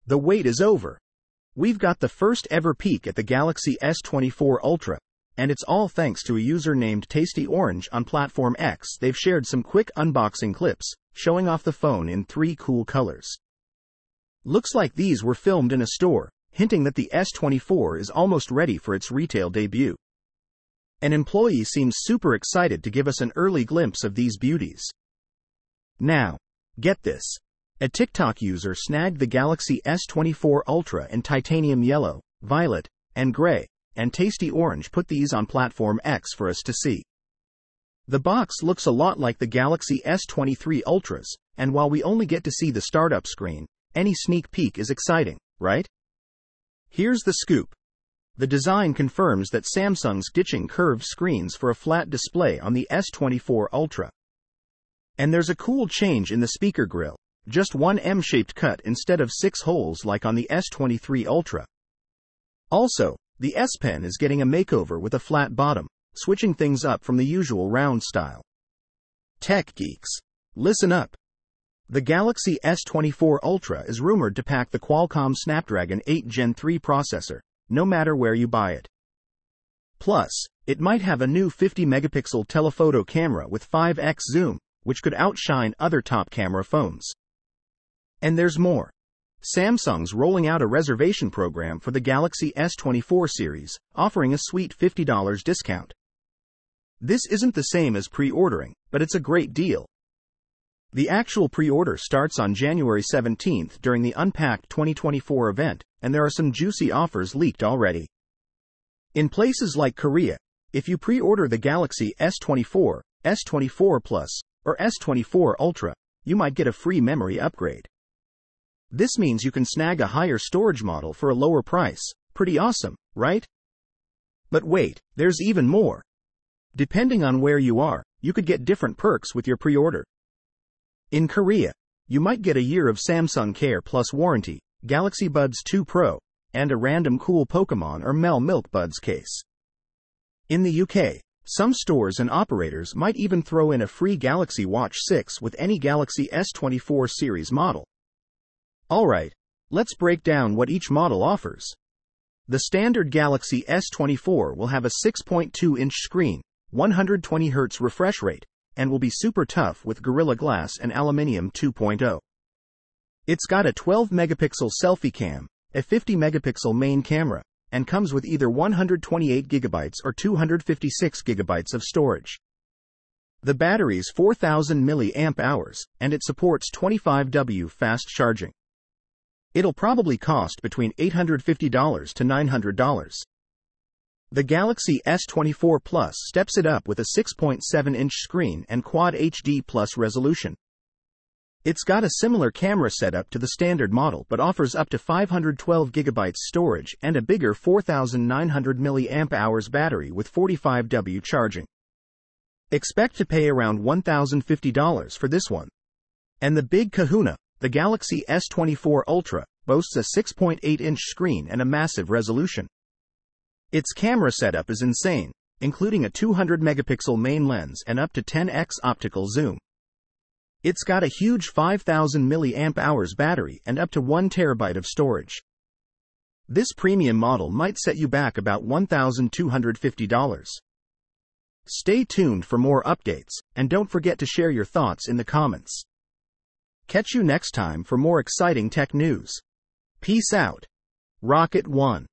The wait is over. We've got the first ever peek at the Galaxy S24 Ultra, and it's all thanks to a user named Tasty Orange on Platform X. They've shared some quick unboxing clips, showing off the phone in 3 cool colors. Looks like these were filmed in a store, hinting that the S24 is almost ready for its retail debut. An employee seems super excited to give us an early glimpse of these beauties. Now, get this. A TikTok user snagged the Galaxy S24 Ultra in titanium yellow, violet, and gray, and Tasty Orange put these on Platform X for us to see. The box looks a lot like the Galaxy S23 Ultras, and while we only get to see the startup screen, any sneak peek is exciting, right? Here's the scoop. The design confirms that Samsung's ditching curved screens for a flat display on the S24 Ultra. And there's a cool change in the speaker grille, just one M-shaped cut instead of 6 holes like on the S23 Ultra. Also, the S Pen is getting a makeover with a flat bottom, switching things up from the usual round style. Tech geeks, listen up. The Galaxy S24 Ultra is rumored to pack the Qualcomm Snapdragon 8 Gen 3 processor, no matter where you buy it. Plus, it might have a new 50-megapixel telephoto camera with 5x zoom, which could outshine other top camera phones. And there's more. Samsung's rolling out a reservation program for the Galaxy S24 series, offering a sweet $50 discount. This isn't the same as pre-ordering, but it's a great deal. The actual pre-order starts on January 17th during the Unpacked 2024 event, and there are some juicy offers leaked already. In places like Korea, if you pre-order the Galaxy S24, S24 Plus, or S24 Ultra, you might get a free memory upgrade. This means you can snag a higher storage model for a lower price. Pretty awesome, right? But wait, there's even more. Depending on where you are, you could get different perks with your pre-order. In Korea, you might get a year of Samsung Care Plus warranty, Galaxy Buds 2 Pro, and a random cool Pokemon or Mel Milk Buds case. In the UK, some stores and operators might even throw in a free Galaxy Watch 6 with any Galaxy S24 series model. Alright, let's break down what each model offers. The standard Galaxy S24 will have a 6.2-inch screen, 120Hz refresh rate, and will be super tough with Gorilla Glass and Aluminium 2.0. It's got a 12-megapixel selfie cam, a 50-megapixel main camera, and comes with either 128GB or 256GB of storage. The battery's 4000 mAh, and it supports 25W fast charging. It'll probably cost between $850 to $900. The Galaxy S24 Plus steps it up with a 6.7-inch screen and Quad HD Plus resolution. It's got a similar camera setup to the standard model but offers up to 512GB storage and a bigger 4900 mAh battery with 45W charging. Expect to pay around $1,050 for this one. And the big kahuna, the Galaxy S24 Ultra, boasts a 6.8-inch screen and a massive resolution. Its camera setup is insane, including a 200-megapixel main lens and up to 10x optical zoom. It's got a huge 5000 mAh battery and up to 1 terabyte of storage. This premium model might set you back about $1,250. Stay tuned for more updates, and don't forget to share your thoughts in the comments. Catch you next time for more exciting tech news. Peace out. Rocket One.